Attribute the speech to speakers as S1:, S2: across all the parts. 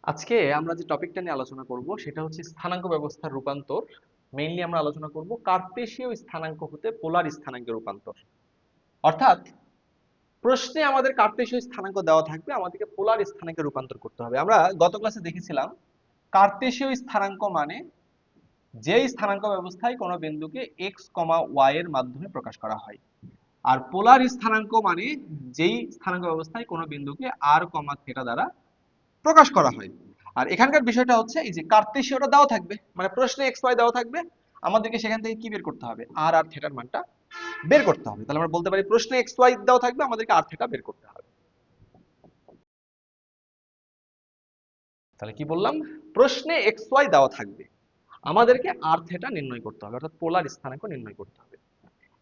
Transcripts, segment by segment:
S1: আজকে আমরা যে টপিকটা নিয়ে আলোচনা করব সেটা হচ্ছে স্থানাঙ্ক ব্যবস্থার রূপান্তর। মেইনলি আমরা আলোচনা করব কার্তেশীয় স্থানাঙ্ক হতে পোলার স্থানাঙ্কে রূপান্তর। অর্থাৎ প্রশ্নে আমাদের কার্তেশীয় স্থানাঙ্ক দেওয়া থাকবে, আমাদেরকে পোলার স্থানাঙ্কে রূপান্তর করতে হবে। আমরা গত ক্লাসে দেখেছিলাম কার্তেশীয় স্থানাঙ্ক মানে যেই স্থানাঙ্ক ব্যবস্থায় কোনো বিন্দুকে এক্স কমা ওয়াই এর মাধ্যমে প্রকাশ করা হয়, আর পোলার স্থানাঙ্ক মানে যেই স্থানাঙ্ক ব্যবস্থায় কোনো বিন্দুকে আর কমা থিটা দ্বারা প্রকাশ করা হয়। আর এখানকার বিষয়টা হচ্ছে এই যে কার্তেশীয়টা দেওয়া থাকবে, মানে প্রশ্নে এক্স ওয়াই দেওয়া থাকবে, আমাদেরকে সেখান থেকে কি বের করতে হবে, আর আর থিটার মানটা বের করতে হবে। তাহলে আমরা বলতে পারি প্রশ্নে এক্স ওয়াই দেওয়া থাকবে, আমাদেরকে আর থিটা বের করতে হবে। তাহলে কি বললাম, প্রশ্নে এক্স ওয়াই দেওয়া থাকবে, আমাদেরকে আর থিটা নির্ণয় করতে হবে, অর্থাৎ পোলার স্থানাঙ্ক নির্ণয় করতে হবে।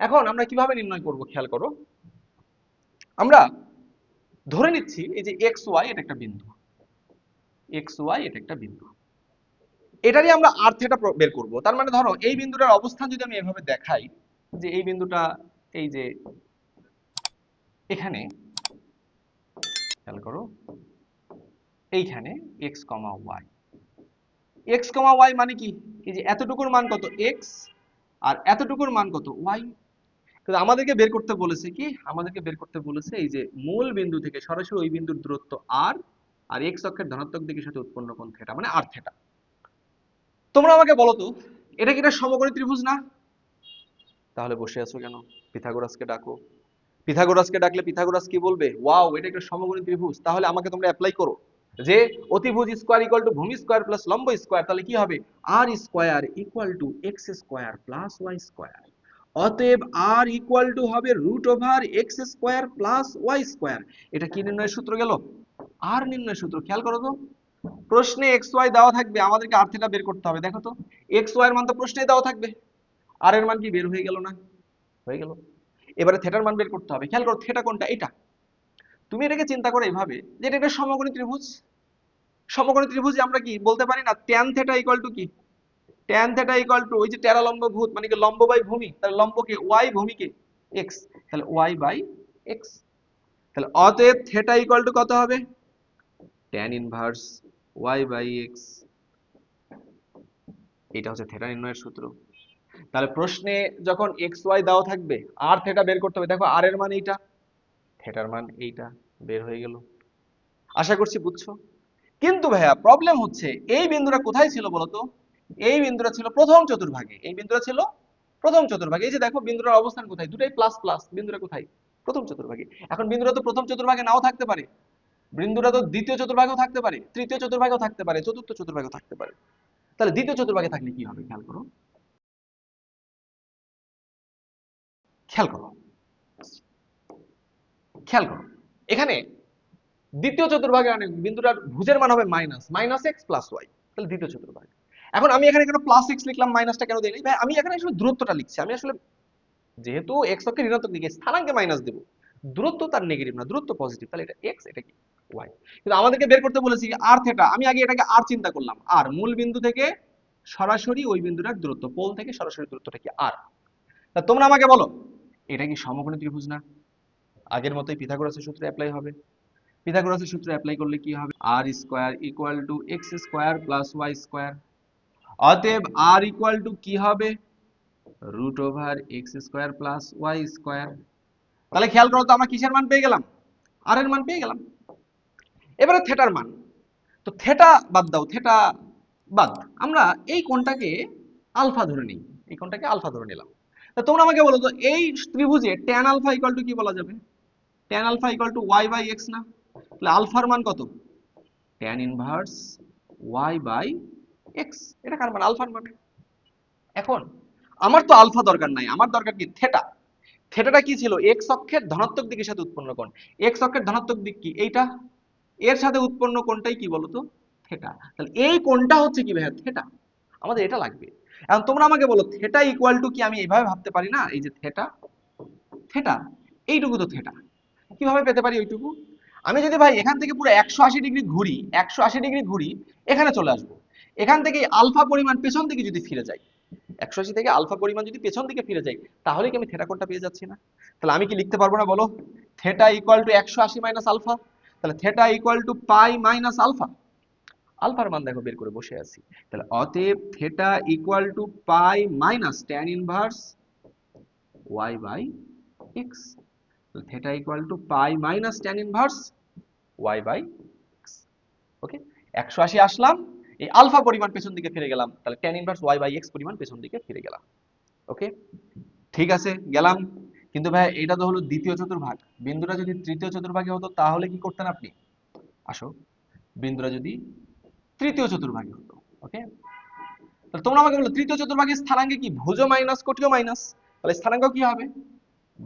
S1: এখন আমরা কিভাবে নির্ণয় করব খেয়াল করো। আমরা ধরে নিচ্ছি এই যে এক্স ওয়াই এটা একটা বিন্দু, এক্স ওয়াই এটা একটা বিন্দু, এটারই আমরা আর থিটা বের করব। তার মানে ধরো এই বিন্দুটার অবস্থান যদি আমি এভাবে দেখাই, যে এই বিন্দুটা এই যে এখানে, খেয়াল করো এইখানে এক্স কমা ওয়াই, এক্স কমা ওয়াই মানে কি, এই যে এতটুকুর মান কত এক্স আর এতটুকুর মান কত ওয়াই। কিন্তু আমাদেরকে বের করতে বলেছে কি, আমাদেরকে বের করতে বলেছে এই যে মূল বিন্দু থেকে সরাসরি ওই বিন্দুর দূরত্ব আর, আর এক্স অক্ষের ধনাত্মক দিকের সাথে উৎপন্ন কোণ থিটা, মানে আর থিটা। তোমরা আমাকে বলো তো, এটা কি একটা সমকোণী ত্রিভুজ না? তাহলে বসে আছো কেন? পিথাগোরাসকে ডাকো। পিথাগোরাসকে ডাকলে পিথাগোরাস কি বলবে, ওয়াও এটা একটা সমকোণী ত্রিভুজ। তাহলে আমাকে তোমরা অ্যাপ্লাই করো যে অতিভুজ স্কয়ার ইকুয়াল টু ভূমি স্কয়ার প্লাস লম্ব স্কয়ার, তাহলে কি হবে, r square equal to x square plus y square. অতএব আর ইকুয়াল টু হবে root over x square plus y square. এটা কি নির্ণয়ের সূত্র গেল? আর নির্ণয়ের সূত্র। খেয়াল করো তো, প্রশ্নে এক্স ওয়াই দেওয়া থাকবে, আমাদেরকে আর থিটা বের করতে হবে। দেখো তো এক্স ওয়াই এর মান তো প্রশ্নেই দেওয়া থাকবে, আর এর মান কি বের হয়ে গেল না? হয়ে গেল। এবারে থিটার মান বের করতে হবে। খেয়াল করো থিটা কোনটা, এটা। তুমি এটাকে চিন্তা করো এইভাবে যে এটা একটা সমকোণী ত্রিভুজ। সমকোণী ত্রিভুজে আমরা কি বলতে পারি না, tan থিটা ইকুয়াল টু কি, tan থিটা ইকুয়াল টু ওই যে টেরালম্ব ভূত মানে কি লম্ব বাই ভূমি, তাহলে লম্বকে y, ভূমিকে x, তাহলে y বাই x। তাহলে অতএব থিটা ইকুয়াল টু কত হবে, tan inverse y by x। এটা হচ্ছে থিটা নির্ণয়ের সূত্র। তাহলে প্রশ্নে যখন x y দেওয়া থাকবে, আর থিটা বের করতে হবে। দেখো আর এর মান এইটা, থিটার মান এইটা, বের হয়ে গেল। আশা করছি বুঝছো। কিন্তু ভাইয়া প্রবলেম হচ্ছে এই বিন্দুটা কোথায় ছিল বলতো, এই বিন্দুটা ছিল প্রথম চতুর্ভাগে, এই বিন্দুটা ছিল প্রথম চতুর্ভাগে। এই যে দেখো বিন্দুটার অবস্থান কোথায়, দুটাই প্লাস প্লাস, বিন্দুটা কোথায়, প্রথম চতুর্ভাগে। এখন বিন্দুটা তো প্রথম চতুর্ভাগে নাও থাকতে পারে, বিন্দুটা তো দ্বিতীয় চতুর্ভাগেও থাকতে পারে, তৃতীয় চতুর্ভাগেও থাকতে পারে, চতুর্থ চতুর্ভাগেও থাকতে পারে। তাহলে দ্বিতীয় চতুর্ভাগে থাকলে কি হবে, খেয়াল করো, খেয়াল করো, খেয়াল করো এখানে দ্বিতীয় চতুর্ভাগে মানে বিন্দুটার ভুজের মান হবে minus minus X plus Y, তাহলে দ্বিতীয় চতুর্ভাগ। এখন আমি এখানে কেন প্লাস এক্স লিখলাম, মাইনাসটা কেন দিই ভাই, আমি এখানে আসলে দূরত্বটা লিখছি। আমি আসলে যেহেতু এক্স অক্ষের ঋণাত্মক দিকে স্থানাঙ্কে মাইনাস দেব, দূরত্ব তার নেগেটিভ না, দূরত্ব পজিটিভ, তাহলে এটা এক্স এটা কি ওয়াই। কিন্তু আমাদেরকে বের করতে বলেছি আর থিটা, আমি আগে এটাকে আর চিন্তা করলাম, আর মূল বিন্দু থেকে সরাসরি ওই বিন্দুটার দূরত্ব, পোল থেকে সরাসরি দূরত্বটা কি আর। তা তোমরা আমাকে বলো এটা কি সমকোণী ত্রিভুজ না? আগের মতোই পিথাগোরাসের সূত্রে অ্যাপ্লাই হবে। পিথাগোরাসের সূত্র অ্যাপ্লাই করলে কি হবে, r square equal to x square plus y square. অতএব আর ইকুয়াল টু কি হবে, root over x square plus y square. তাহলে খেয়াল করো তো আমরা কিসের মান পেয়ে গেলাম, আর এর মান পেয়ে গেলাম। এবারে থিটার মান, তো থিটা বাদ দাও, থিটা বাদ, আমরা এই কোণটাকে আলফা ধরে নিই, এই কোণটাকে আলফা ধরে নিলাম। তা তোমরা আমাকে বলো তো এই ত্রিভুজে tan আলফা ইকুয়াল টু কি বলা যাবে, tan alpha equal to y by x না? তাহলে আলফার মান কত, tan inverse y by x। এটা কার মান, আলফার মান। এখন আমার তো আলফা দরকার নাই, আমার দরকার কি থিটা। থিটাটা কি ছিল, x অক্ষের ধনাত্মক দিকের সাথে উৎপন্ন কোণ। x অক্ষের ধনাত্মক দিক কি এইটা, এর সাথে উৎপন্ন কোণটাই কি বলতো, থিটা। তাহলে এই কোণটা হচ্ছে কি ভাইয়া, থিটা। আমাদের এটা লাগবে। এখন তোমরা আমাকে বলো থিটা ইকুয়াল টু কি, আমি এইভাবে ভাবতে পারি না, এই যে থিটা, থিটা এইটুকু তো থিটা, কিভাবে পেতে পারি ওইটুকু, আমি যদি ভাই এখান থেকে পুরো 180 ডিগ্রি ঘুরি, 180 ডিগ্রি ঘুরি, এখানে চলে আসবো। এখান থেকে আলফা পরিমাণ পেছন দিকে যদি ফিরে যাই, 180 থেকে আলফা পরিমাণ যদি পেছন দিকে ফিরে যাই, তাহলে কি আমি থিটা কোণটা পেয়ে যাচ্ছি না? তাহলে আমি কি লিখতে পারবো না বলো, theta equal to 180 minus alpha. তাহলে theta equal to pi minus alpha. আলফার মান দেখো বের করে বসে আছি। তাহলে অতএব theta equal to pi minus tan inverse y by x. Theta equal to pi minus tan inverse y by x. Okay, 180 আসলাম, এই আলফা পরিমাণ পেছন দিকে ফিরে গেলাম, তাহলে tan inverse y by x পরিমাণ পেছন দিকে ফিরে গেলাম। ওকে, ঠিক আছে গেলাম। কিন্তু ভাই এটা তো হলো দ্বিতীয় চতুর্ভাগ, বিন্দুটা যদি তৃতীয় চতুর্ভাগে হতো তাহলে কি করতেন আপনি? আসো, বিন্দুটা যদি তৃতীয় চতুর্ভাগে হতো, ওকে, তাহলে তোমরা আমাকে বলো তৃতীয় চতুর্ভাগের স্থানাঙ্কে কি ভুজও মাইনাস কোটিও মাইনাস, তাহলে স্থানাঙ্ক কি হবে?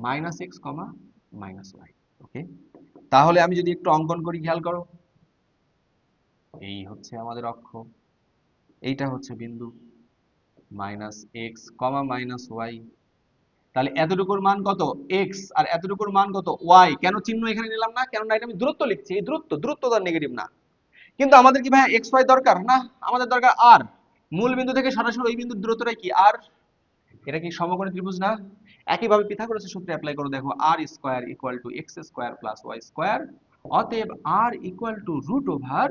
S1: Minus x comma minus y. Okay, তাহলে আমি যদি একটু অঙ্কন করি, খেয়াল করো, এই হচ্ছে আমাদের অক্ষ, এইটা হচ্ছে বিন্দু, minus x comma minus Y. তাহলে এতটুকুর মান কত? এক্স, আর এতটুকুর মান কত? ওয়াই। কেন চিহ্ন এখানে নিলাম না? কেননা এটা আমি দূরত্ব লিখছি, এই দূরত্ব তার নেগেটিভ না। কিন্তু আমাদের কি ভাই এক্স ওয়াই দরকার না? আমাদের দরকার আর। মূল বিন্দু থেকে সরাসরি ওই বিন্দুর দূরত্বটাই কি? আর। এটা কি সমকোণী ত্রিভুজ না? একইভাবে পিথাগোরাসের সূত্র অ্যাপ্লাই করো, দেখো r square equal to x square plus y square, অতএব r equal to root over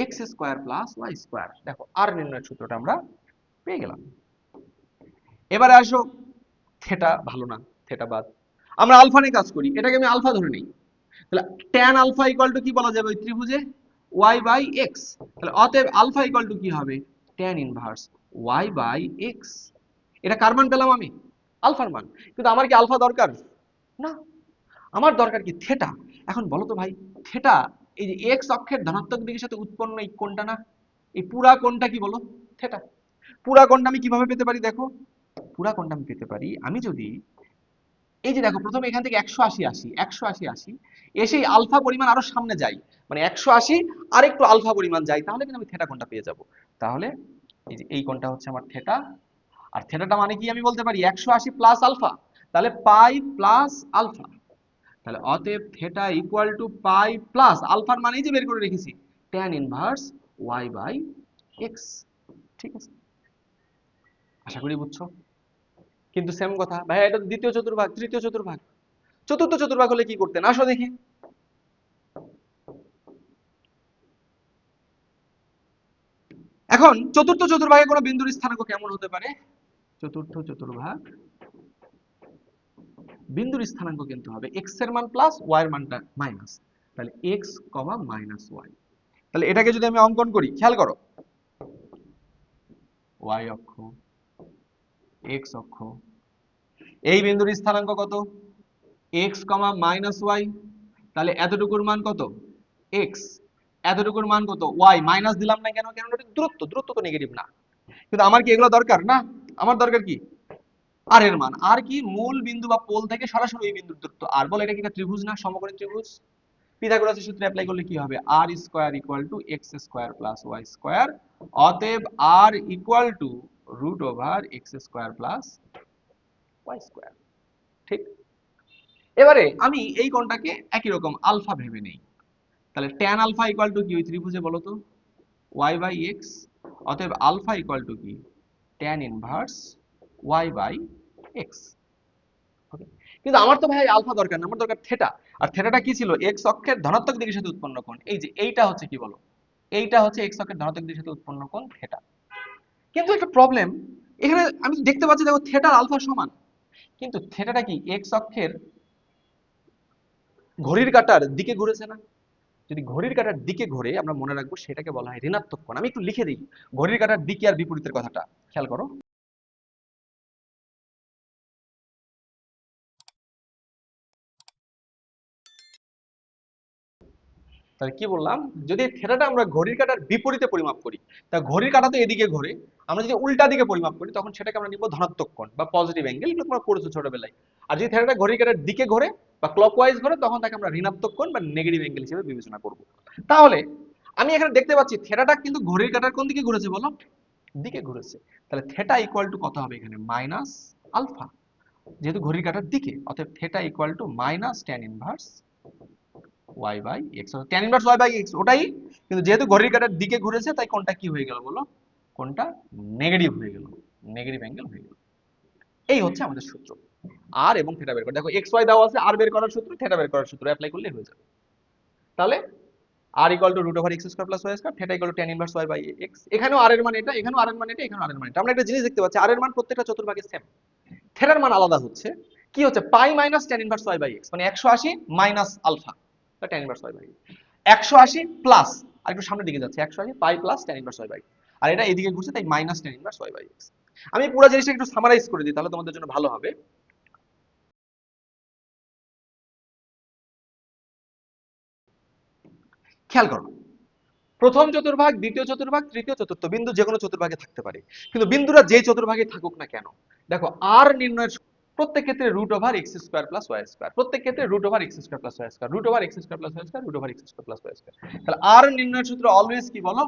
S1: x square plus y square. দেখো আর নির্ণয়ের সূত্রটা আমরা পেয়ে গেলাম। এবারে আসো, থেটা ভালো না, থেটা বাদ, আমরা আলফা নিয়ে কাজ করি, এটাকে আমি আলফা ধরে নিই। তাহলে tan আলফা ইকুয়াল টু কি বলা যাবে ওই ত্রিভুজে? y by x। তাহলে অতএব আলফা ইকুয়াল টু কি হবে? tan inverse y by x। এটা কার মান পেলাম আমি? আলফার মান। কিন্তু আমার কি আলফা দরকার? না, আমার দরকার কি? থেটা। এখন বলো তো ভাই, থেটা এই যে x অক্ষের ধনাত্মক দিকের সাথে উৎপন্ন এই কোণটা না, এই পুরা কোণটা কি বলো? থেটা। পুরা কোণটা আমি কিভাবে পেতে পারি দেখো, পুরা কোণটা আমি পেতে পারি আমি যদি এই যে দেখো প্রথমে এখান থেকে 180 আসি, 180 আসি, এসেই আলফা পরিমাণ আরো সামনে যাই, মানে 180 আর একটু আলফা পরিমাণ যাই, তাহলে কিন্তু আমি থেটা কোণটা পেয়ে যাব। তাহলে এই যে এই কোণটা হচ্ছে আমার থেটা। আর থেটাটা মানে কি আমি বলতে পারি? 180 প্লাস আলফা, তাহলে পাই প্লাস আলফা। তাহলে অতএব theta equal to pi plus আলফার মানেই যে বের করে রেখেছি, tan inverse y by x। ঠিক আছে, আশা করি বুঝছো। কিন্তু সেম কথা ভাই, এটা দ্বিতীয় চতুর্ভাগ, তৃতীয় চতুর্ভাগ, চতুর্থ চতুর্ভাগ হলে কি করতেন? আসো দেখি। এখন চতুর্থ চতুর্ভাগে কোনো বিন্দুর স্থানাঙ্ক কেমন হতে পারে? চতুর্থ চতুর্ভাগ বিন্দুর স্থানাঙ্ক কিন্তু হবে x এর মান প্লাস y এর মানটা মাইনাস, তাহলে x কমা মাইনাস y। তাহলে এটাকে যদি আমি অঙ্কন করি, খেয়াল করো, y অক্ষ, x অক্ষ, এই বিন্দুর স্থানাঙ্ক কত? x কমা মাইনাস y। তাহলে এতটুকুর মান কত? x, এতটুকুর মান কত? y। মাইনাস দিলাম না কেন? কেন এটা দূরত্ব তো নেগেটিভ না। কিন্তু আমার কি এগুলো দরকার না? আমার দরকার কি? আর এর মান। আর কি? মূল বিন্দু বা পোল থেকে সরাসরি এই বিন্দুর দূরত্ব। আর বলে এটা কি একটা ত্রিভুজ না, সমকোণী ত্রিভুজ? পিথাগোরাসের সূত্র অ্যাপ্লাই করলে কি হবে? R square equal to x square plus y square, অতএব r equal to root over x square plus y square. ঠিক, এবারে আমি এই কোণটাকে একই রকম আলফা ভেবে নেই। তাহলে tan আলফা ইকুয়াল টু কি ওই ত্রিভুজে বলো তো? y by x। অতএব আলফা ইকুয়াল টু কি? tan inverse y by x। Okay, কিন্তু আমার তো ভাই আলফা দরকার না, আমার দরকার থেটা। আর থেটাটা কি ছিল? x অক্ষের ধনাত্মক দিকের সাথে উৎপন্ন কোণ। এই যে এইটা হচ্ছে কি বলো? এইটা হচ্ছে x অক্ষের ধনাত্মক দিকের সাথে উৎপন্ন কোণ থেটা। কিন্তু একটা প্রবলেম, এখানে আমি দেখতে পাচ্ছি দেখো থেটা আলফা সমান, কিন্তু থেটাটা কি x অক্ষের ঘড়ির কাঁটার দিকে ঘুরেছে না? যদি ঘড়ির কাঁটার দিকে ঘোরে, আমরা মনে রাখবো সেটাকে বলা হয় ঋণাত্মক কোণ। আমি একটু লিখে দিই ঘড়ির কাঁটার দিকে আর বিপরীতের কথাটা, খেয়াল করো। তাহলে কি বললাম? যদি থেটাটা আমরা ঘড়ির কাঁটার বিপরীতে পরিমাপ করি, তা ঘড়ির কাঁটা তো এদিকে ঘোরে, আমরা যদি উল্টা দিকে পরিমাপ করি তখন সেটাকে আমরা নিব ধনাত্মক কোণ বা পজিটিভ অ্যাঙ্গেল, এগুলো তোমরা পড়েছো ছোটবেলায়। আর যদি থেটাটা ঘড়ির কাঁটার দিকে ঘোরে বা ক্লকওয়াইজ ঘোরে, তখন তাকে আমরা ঋণাত্মক কোণ বা নেগেটিভ অ্যাঙ্গেল হিসেবে বিবেচনা করব। তাহলে আমি এখানে দেখতে পাচ্ছি থেটাটা কিন্তু ঘড়ির কাঁটার কোন দিকে ঘুরেছে বলো? দিকে ঘুরেছে। তাহলে থেটা ইকুয়াল টু কত হবে এখানে? মাইনাস আলফা, যেহেতু ঘড়ির কাঁটার দিকে। অতএব theta equal to minus tan inverse y by x। tan inverse y by x ওটাই, কিন্তু যেহেতু ঘড়ির কাঁটার দিকে ঘুরেছে তাই কোণটা কি হয়ে গেল বলো? কোণটা নেগেটিভ হয়ে গেল, নেগেটিভ অ্যাঙ্গেল হয়ে গেল। এই হচ্ছে আমাদের সূত্র, আর এবং থিটা বের করে। দেখো x y দেওয়া আছে, আর বের করার সূত্র, থিটা বের করার সূত্র অ্যাপ্লাই করলে হয়ে যাবে। তাহলে r equal to root over x square plus y square, theta equal to tan inverse y by x. এখানেও আর এর মান এটা, এখানেও আর এর মান এটা, এখানেও আর এর মান এটা। আমরা একটা জিনিস দেখতে পাচ্ছি, আর এর মান প্রত্যেকটা চতুর্ভাগে সেম, থিটার মান আলাদা হচ্ছে। কি হচ্ছে, pi minus tan inverse y by x, মানে 180 minus alpha tan inverse y by 180 plus, আর একটু সামনের দিকে যাচ্ছে, 180 pi plus tan inverse y by, আর এটা এদিকে ঘুরছে, তাই minus tan inverse y by x. আমি পুরো জিনিসটা একটু সামারাইজ করে দিই, তাহলে তোমাদের জন্য ভালো হবে। খেয়াল করো, প্রথম চতুর্ভাগ, দ্বিতীয় চতুর্ভাগ, তৃতীয় চতুর্থ বিন্দু যে কোনো চতুর্ভাগে থাকতে পারে, কিন্তু বিন্দুরা যে চতুর্ভাগে থাকুক না কেন, দেখো আর নির্ণয়ের প্রত্যেক ক্ষেত্রে root over x square plus y square, প্রত্যেক ক্ষেত্রে root over x square plus y square, root over x square plus y square, root over x square plus y square. তাহলে আর নির্ণয়ের সূত্র অলওয়েজ কি বলো,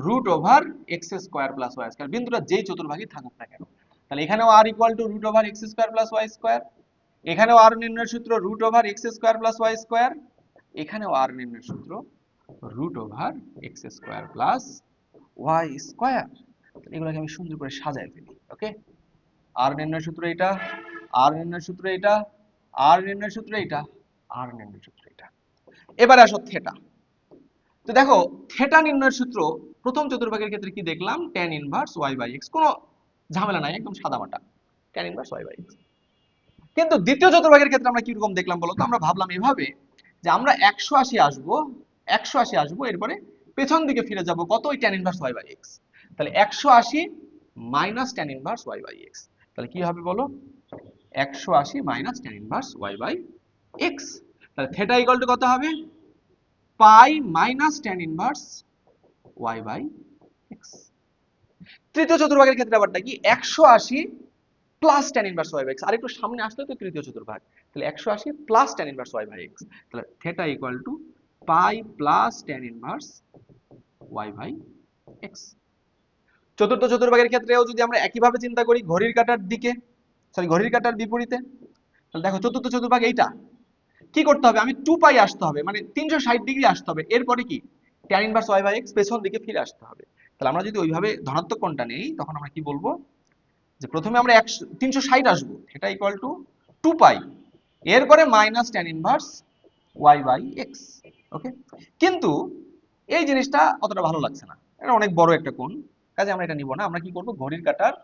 S1: root over x square plus y square, বিন্দুরা যেই চতুর্ভাগে থাকুক না কেন। তাহলে এখানেও r equal to root over x square plus y square, এখানেও আর নির্ণয়ের সূত্র root over x square plus y square, এখানেও আর নির্ণয়ের সূত্র root over x square plus y square. এগুলোকে আমি সুন্দর করে সাজায় ফেলি। ওকে, আর নির্ণয় সূত্র এটা, আর নির্ণয় সূত্র এটা, আর নির্ণয় সূত্র এটা, আর নির্ণয় সূত্র এটা। এবারে আসো থেটা। তো দেখো, থেটা নির্ণয়ের সূত্র প্রথম চতুর্ভাগের ক্ষেত্রে কি দেখলাম, tan inverse y by x, কোনো ঝামেলা নাই, একদম সাদামাটা tan inverse y by x। কিন্তু দ্বিতীয় চতুর্ভাগের ক্ষেত্রে আমরা কি রকম দেখলাম বলো তো, আমরা ভাবলাম এভাবে যে আমরা 180 আসবো, 180 আসবো, এরপরে পেছন দিকে ফিরে যাব কত, ওই tan inverse y by x। তাহলে 180 minus tan inverse y by x, তাহলে কি হবে বলো, 180 minus tan inverse y by x। তাহলে থিটা ইকুয়াল টু কত হবে, pi minus tan inverse y by x। তৃতীয় চতুর্ভাগের ক্ষেত্রে আবারটা কি, 180 plus tan inverse y by x, আর একটু সামনে আসলে তো তৃতীয় চতুর্ভাগ, তাহলে 180 plus tan inverse y by x, তাহলে theta equal to pi plus tan inverse y by x। চতুর্থ চতুর্ভাগের ক্ষেত্রেও যদি আমরা একইভাবে চিন্তা করি, ঘড়ির কাঁটার দিকে, সরি ঘড়ির কাঁটার বিপরীতে, তাহলে দেখো চতুর্থ চতুর্ভাগ এইটা, কি করতে হবে, আমি 2 পাই আসতে হবে, মানে 360 ডিগ্রি আসতে হবে, এরপরে কি tan inverse y by x পেছন দিকে ফিরে আসতে হবে। তাহলে আমরা যদি ওইভাবে ধনাত্মক কোণটা নেই, তখন আমরা কি বলবো, যে প্রথমে আমরা 360 আসবো, এটা ইকুয়াল টু 2 পাই, এরপরে minus tan inverse y by x। Okay, কিন্তু এই জিনিসটা অতটা ভালো লাগছে না, এটা অনেক বড় একটা কোণ, কাজে আমরা এটা নিব না। আমরা কি করব, ঘড়ির কাঁটার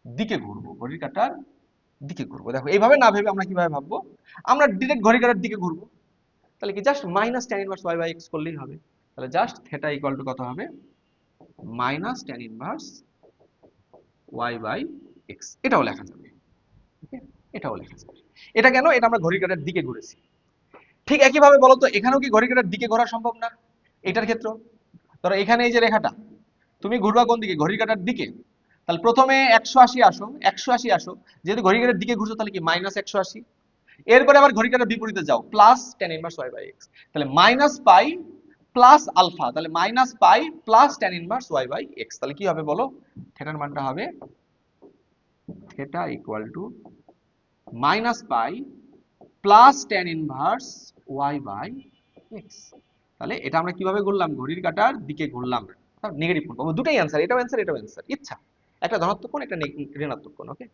S1: দিকে ঘুরবো, ঘড়ির কাঁটার দিকে ঘুরবো। দেখো এইভাবে না ভেবে আমরা কিভাবে ভাববো, আমরা ডিরেক্ট ঘড়ির কাঁটার দিকে ঘুরবো। তাহলে কি just minus tan inverse y by x করলেই হবে। তাহলে জাস্ট থিটা ইকুয়াল টু কত হবে, minus tan inverse y by x, এটাও লেখা যাবে। ওকে, এটাও লেখা যাবে। এটা কেন, এটা আমরা ঘড়ির কাঁটার দিকে ঘুরেছি। ঠিক একই ভাবে বলো তো, এখানেও কি ঘড়ির কাঁটার দিকে ঘোরা সম্ভব না, এটার ক্ষেত্রে ধরো এখানে এই যে রেখাটা, তুমি ঘুরবা কোন দিকে, ঘড়ির কাঁটার দিকে। তাহলে প্রথমে 180 আসো, 180 আসো, যেহেতু ঘড়ির কাঁটার দিকে ঘুরছো, তাহলে কি মাইনাস 180, এরপরে আবার ঘড়ির কাঁটার বিপরীতে যাও, plus tan inverse y by x, তাহলে মাইনাস পাই প্লাস আলফা, তাহলে minus pi plus tan inverse y by x। তাহলে কি হবে বলো, থিটার মানটা হবে theta equal to minus pi plus tan inverse y by x। তাহলে এটা আমরা কিভাবে ঘুরলাম, ঘড়ির কাঁটার দিকে ঘুরলাম, নেগেটিভ কোণ পাবো। দুটাই অ্যান্সার, এটাও অ্যান্সার, এটাও অ্যান্সার, ইচ্ছা, একটা ধনাত্মক কোণ, একটা ঋণাত্মক কোণ। ওকে,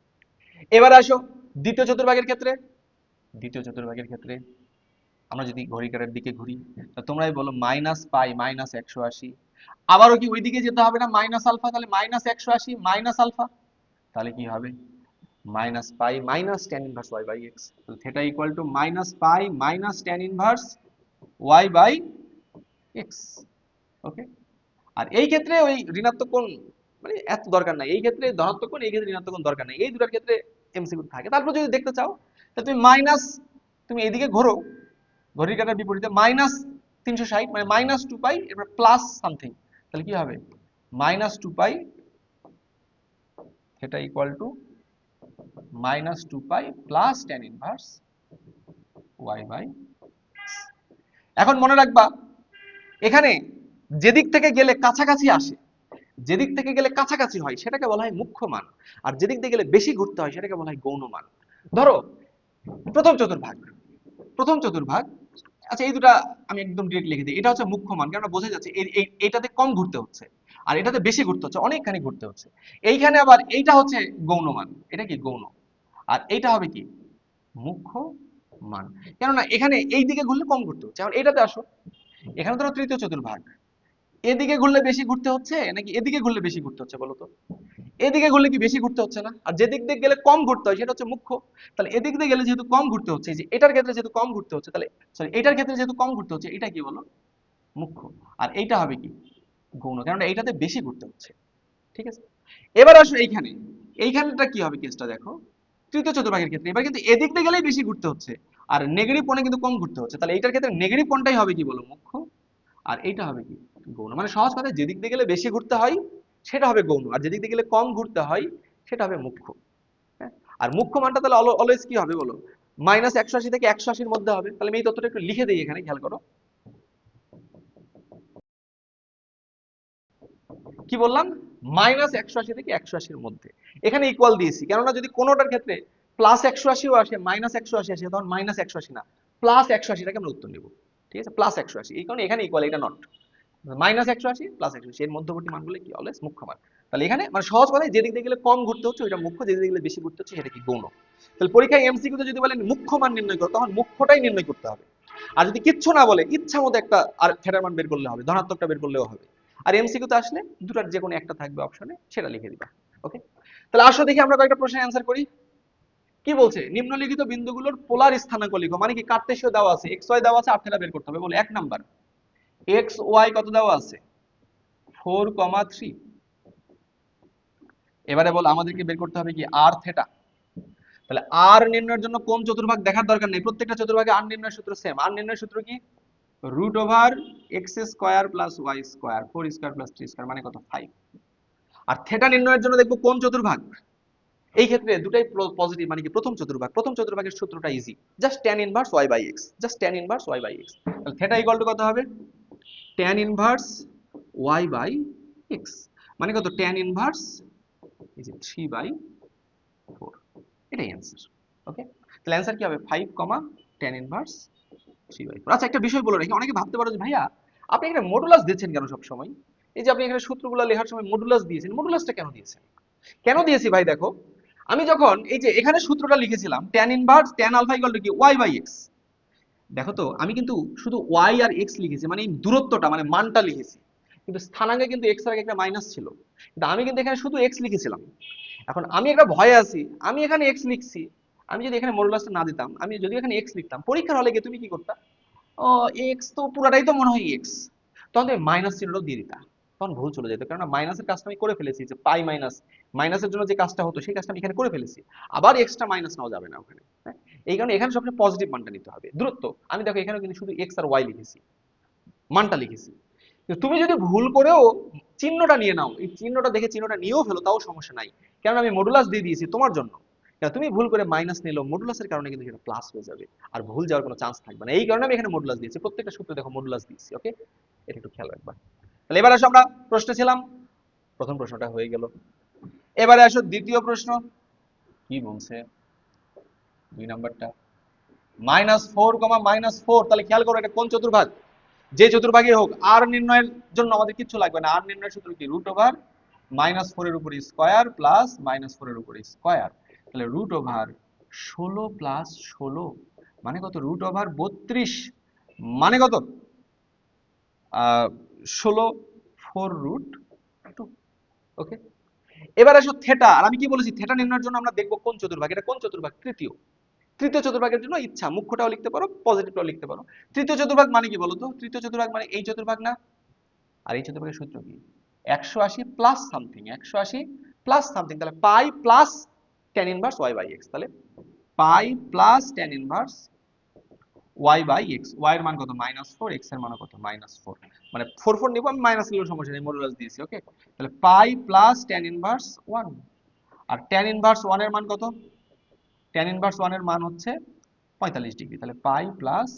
S1: এবার আসো দ্বিতীয় চতুর্ভাগের ক্ষেত্রে। দ্বিতীয় চতুর্ভাগের ক্ষেত্রে আমরা যদি ঘড়ির কাঁটার দিকে ঘুরি, তোমরাই বলো মাইনাস পাই মাইনাস 180, আবারও কি ওইদিকে যেতে হবে না, মাইনাস আলফা, তাহলে মাইনাস 180 মাইনাস আলফা, তাহলে কি হবে, minus pi minus tan inverse y by x। তাহলে theta equal to minus pi minus tan inverse y by x। Okay, আর এই ক্ষেত্রে ওই ঋণাত্মক কোণ মানে এত দরকার নাই, এই ক্ষেত্রে ধনাত্মক কোণ, এই ক্ষেত্রে ঋণাত্মক কোণ দরকার নাই, এই দুটার ক্ষেত্রে এমসিকিউ থাকে। তারপর যদি দেখতে চাও, তাহলে তুমি মাইনাস, তুমি এদিকে ঘোরো ঘড়ির কাঁটার বিপরীতে, মাইনাস 360 মানে মাইনাস 2 পাই, এরপর প্লাস সামথিং, তাহলে কি হবে, minus 2 pi theta equal to minus 2 pi plus tan inverse y by. এখন মনে রাখবা, এখানে যেদিক থেকে গেলে কাছাকাছি আসে, যেদিক থেকে গেলে কাছাকাছি হয়, সেটাকে বলা হয় মুখ্য মান, আর যেদিক থেকে গেলে বেশি ঘুরতে হয়, সেটাকে বলা হয় গৌণ মান। ধরো প্রথম চতুর্ভাগ, প্রথম চতুর্ভাগ, আচ্ছা এই দুটা আমি একদম ডিরেক্ট লিখে দিই, এটা হচ্ছে মুখ্য মান, কেন বোঝা যাচ্ছে এইটাতে কম ঘুরতে হচ্ছে, আর এটাতে বেশি ঘুরতে হচ্ছে, অনেকখানি ঘুরতে হচ্ছে। এইখানে আবার এইটা হচ্ছে গৌণ মান, এটা কি গৌণ, আর এইটা হবে কি মুখ্য মান, কেননা এখানে এই দিকে ঘুরলে কম ঘুরতে হচ্ছে। এখন এটাতে আসো, এখানে ধরো তৃতীয় চতুর্ভাগ, এদিকে ঘুরলে বেশি ঘুরতে হচ্ছে নাকি এদিকে ঘুরলে বেশি ঘুরতে হচ্ছে বলো তো? এদিকে ঘুরলে কি বেশি ঘুরতে হচ্ছে না? আর যেদিক দিয়ে গেলে কম ঘুরতে হয় সেটা হচ্ছে মুখ্য। তাহলে এদিক দিয়ে গেলে যেহেতু কম ঘুরতে হচ্ছে, এই যে এটার ক্ষেত্রে যেহেতু কম ঘুরতে হচ্ছে, তাহলে সরি এটার ক্ষেত্রে যেহেতু কম ঘুরতে হচ্ছে, এটা কি বলো? মুখ্য। আর এইটা হবে কি? গৌণ, কারণ এইটাতে বেশি ঘুরতে হচ্ছে। ঠিক আছে, এবার আসো এইখানে, এইখানটা কি হবে কেসটা দেখো। তৃতীয় চতুর্ভাগের ক্ষেত্রে এবার কিন্তু এদিক দিয়ে গেলেই বেশি ঘুরতে হচ্ছে, আর নেগেটিভ কোণে কিন্তু কম ঘুরতে হচ্ছে, তাহলে এইটার ক্ষেত্রে নেগেটিভ কোণটাই হবে কি বলো? মুখ্য। আর এইটা হবে কি? গৌণ। মানে সহজ কথায় যেদিক দিয়ে গেলে বেশি ঘুরতে হয় সেটা হবে গৌণ, আর যেদিক দিয়ে গেলে কম ঘুরতে হয় সেটা হবে মুখ্য। হ্যাঁ? আর মুখ্য মানটা তাহলে অলওয়েজ কি হবে বলো? -180 থেকে 180 এর মধ্যে হবে। তাহলে আমি এই তথ্যটা একটু লিখে দিই এখানে, খেয়াল করো। কি বললাম? -180 থেকে 180 এর মধ্যে। এখানে ইকুয়াল দিয়েছি, কেননা যদি কোনোটার ক্ষেত্রে +180ও আসে, -180 আসে, তখন -180 না, +180টাকে আমরা উত্তর নেব। ঠিক আছে, +180, এই কারণে এখানে ইকুয়াল, এটা নট। -180 +180 এর মধ্যবর্তী মানগুলো কি? অলওয়েজ মুখ্য মান। তাহলে এখানে মানে সহজ কথায় যেদিক দিয়ে গেলে কম ঘুরতে হচ্ছে ওইটা মুখ্য, যেদিক দিয়ে গেলে বেশি ঘুরতে হচ্ছে সেটা কি? গৌণ। তাহলে পরীক্ষায় এমসিকিউতে যদি বলেন মুখ্য মান নির্ণয় করো, তখন মুখ্যটাই নির্ণয় করতে হবে। আর যদি কিচ্ছু না বলে ইচ্ছা মতো একটা আর থিটার মান বের করলে হবে, ধনাত্মকটা বের করলেও হবে। আর এমসিকিউতে আসলে দুটার যে কোনো একটা থাকবে অপশনে, সেটা লিখে দিবা। ওকে, তাহলে আসো দেখি আমরা কয়েকটা প্রশ্নের অ্যান্সার করি। কি বলছে? নিম্নলিখিত বিন্দুগুলোর পোলার স্থানাঙ্ক লিখো। মানে কি? কার্তেশীয় দেওয়া আছে, এক্স ওয়াই দেওয়া আছে, আর থিটা বের করতে হবে। বলে 1 নাম্বার, এক্স ওয়াই কত দেওয়া আছে? 4,3। এবারে বল আমাদেরকে বের করতে হবে কি? আর থিটা। তাহলে আর নির্ণয়ের জন্য কোন চতুর্ভাগ দেখার দরকার নেই, প্রত্যেকটা চতুর্ভাগে আর নির্ণয়ের সূত্র সেম। আর নির্ণয়ের সূত্র কি? √x² + y², 4² + 3² মানে কত? 5। আর থিটা নির্ণয়ের জন্য দেখবো কোন চতুর্ভাগ। এই ক্ষেত্রে দুটাই পজিটিভ, মানে কি? প্রথম চতুর্ভাগ। প্রথম চতুর্ভাগের সূত্রটা easy, just tan inverse y/x, just tan inverse y/x। তাহলে থিটা ইকুয়াল টু কত হবে? tan ইনভার্স y/x মানে কত? tan ইনভার্স এই যে 3/4। এটাই অ্যান্সার। ওকে, তাহলে অ্যান্সার কি হবে? 5, tan ইনভার্স 3/4। আচ্ছা, একটা বিষয় বলে রাখি, অনেকে ভাবতে পারো যে ভাইয়া আপনি এখানে মডুলাস দিচ্ছেন কেন সব সময়? এই যে আপনি এখানে সূত্রগুলো লেখার সময় মডুলাস দিয়েছেন, মডুলাসটা কেন দিয়েছেন? কেন দিয়েছি ভাই দেখো, আমি যখন এই যে এখানে সূত্রটা লিখেছিলাম tan inverse tan alpha equal to কি? y/x। দেখো তো আমি কিন্তু শুধু y আর x লিখেছি, মানে এই দূরত্বটা মানে মানটা লিখেছি, কিন্তু স্থানাঙ্কে কিন্তু x এর আগে একটা মাইনাস ছিল, কিন্তু আমি কিন্তু এখানে শুধু x লিখেছিলাম। এখন আমি একটা ভয়ে আছি, আমি এখানে x লিখছি, আমি যদি এখানে মডুলাসটা না দিতাম, আমি যদি এখানে x লিখতাম, পরীক্ষার হলে গিয়ে তুমি কি করতা? ও, এক্স তো পুরাটাই তো মনে হয় এক্স, তখন তুমি মাইনাস চিহ্নটাও দিয়ে দিতা, তখন ভুল চলে যেত, কারণ মাইনাসের কাজটা আমি করে ফেলেছি, যে পাই মাইনাস, মাইনাসের জন্য যে কাজটা হতো সেই কাজটা আমি এখানে করে ফেলেছি, আবার এক্সট্রা মাইনাস নেওয়া যাবে না ওখানে। হ্যাঁ, এই কারণে এখানে সবচেয়ে পজিটিভ মানটা নিতে হবে, দূরত্ব। আমি দেখো এখানে কিন্তু শুধু এক্স আর ওয়াই লিখেছি, মানটা লিখেছি। কিন্তু তুমি যদি ভুল করেও চিহ্নটা নিয়ে নাও, এই চিহ্নটা দেখে চিহ্নটা নিয়েও ফেলো, তাও সমস্যা নাই, কারণ আমি মডুলাস দিয়ে দিয়েছি তোমার জন্য। তুমি ভুল করে মাইনাস নিলো, মডুলাসের কারণে কিন্তু সেটা প্লাস হয়ে যাবে, আর ভুল যাওয়ার কোনো চান্স থাকবে না। এই কারণে আমি এখানে মডুলাস দিয়েছি, প্রত্যেকটা সূত্রে দেখো মডুলাস দিয়েছি। ওকে, এটা একটু খেয়াল রাখবা। তাহলে এবার আসো, আমরা প্রশ্নে ছিলাম, প্রথম প্রশ্নটা হয়ে গেল। এবারে আসো দ্বিতীয় প্রশ্ন। কি বলছে 2 নাম্বারটা? -4, -4। তাহলে খেয়াল করো এটা কোন চতুর্ভাগ? যে চতুর্ভাগে হোক, আর নির্ণয়ের জন্য আমাদের কিছু লাগবে না। আর নির্ণয়ের সূত্র কি? √4 এর উপর স্কয়ার প্লাস -4 এর উপর স্কয়ার। তাহলে √16 প্লাস 16 মানে কত? √32 মানে কত? 16, 4√2। ওকে, এবার আসো থেটা। আর আমি কি বলেছি? থেটা নির্ণয়ের জন্য আমরা দেখবো কোন চতুর্ভাগ। এটা কোন চতুর্ভাগ? তৃতীয়। তৃতীয় চতুর্ভাগের জন্য ইচ্ছা মুখ্যটাও লিখতে পারো, পজিটিভটাও লিখতে পারো। তৃতীয় চতুর্ভাগ মানে কি বলতো? তৃতীয় চতুর্ভাগ মানে এই চতুর্ভাগ না? আর এই চতুর্ভাগের সূত্র কি? 180 প্লাস সামথিং, 180 প্লাস সামথিং, তাহলে পাই প্লাস tan ইনভার্স y/x। তাহলে পাই plus tan inverse y/x। y এর মান কত? -4, x এর মান কত? -4। মানে 4 নিব আমি, মাইনাস নিলেও সমস্যা নেই, মডুলাস দিয়েছি। ওকে, তাহলে পাই প্লাস tan ইনভার্স 1। আর tan ইনভার্স 1 এর মান কত? tan ইনভার্স 1 এর মান হচ্ছে 45 ডিগ্রি। তাহলে পাই প্লাস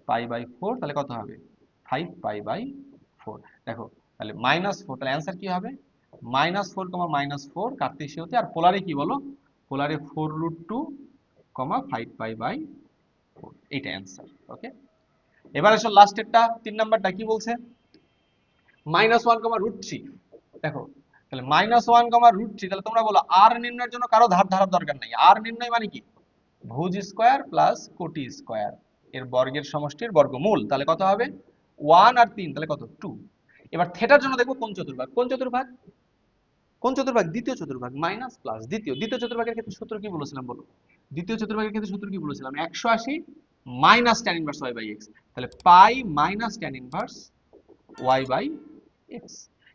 S1: পাই/4, তাহলে কত হবে? 5 পাই/4। দেখো তাহলে -4, তাহলে অ্যান্সার কি হবে? -4, -4 কার্তেশীয়তে। আর পোলারে কি বলো? পোলারে 4√2, 5 পাই/4, এইটা অ্যান্সার। ওকে, এবার আসো লাস্টেরটা, 3 নাম্বারটা কি বলছে? -1, দেখো তাহলে -1, তাহলে তোমরা বলো আর নির্ণয়ের জন্য কারো ধার ধারার দরকার নাই। আর নির্ণয় মানে কি? ভুজ স্কয়ার প্লাস কোটি স্কয়ার এর বর্গের সমষ্টির বর্গমূল। তাহলে কত হবে? 1 আর 3 তাহলে কত 2। এবার থেটার জন্য দেখবো কোন চতুর্ভাগ, কোন চতুর্ভাগ, কোন চতুর্ভাগ, দ্বিতীয় চতুর্ভাগ, মাইনাস প্লাস দ্বিতীয়, দ্বিতীয় চতুর্ভাগের ক্ষেত্রে সূত্র কি বলেছিলাম বলো, দ্বিতীয় চতুর্ভাগের ক্ষেত্রে সূত্র কি বলেছিলাম, 180 minus tan inverse y by x, তাহলে pi minus tan inverse y by x,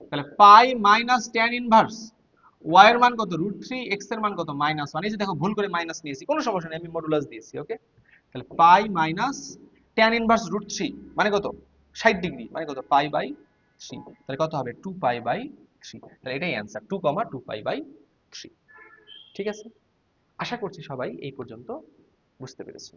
S1: তাহলে pi minus tan inverse y এর মান কত √3, x এর মান কত -1, এই যে দেখো ভুল করে মাইনাস নিয়েছি, কোনো সমস্যা নেই, আমি মডুলাস দিয়েছি, ওকে। তাহলে পাই মাইনাস tan ইনভার্স √3 মানে কত 60 ডিগ্রি, মানে কত পাই বাই 3, তাহলে কত হবে 2 পাই বাই 3, তাহলে এটাই অ্যান্সার 2, 2 পাই বাই 3। ঠিক আছে, আশা করছি সবাই এই পর্যন্ত বুঝতে পেরেছো।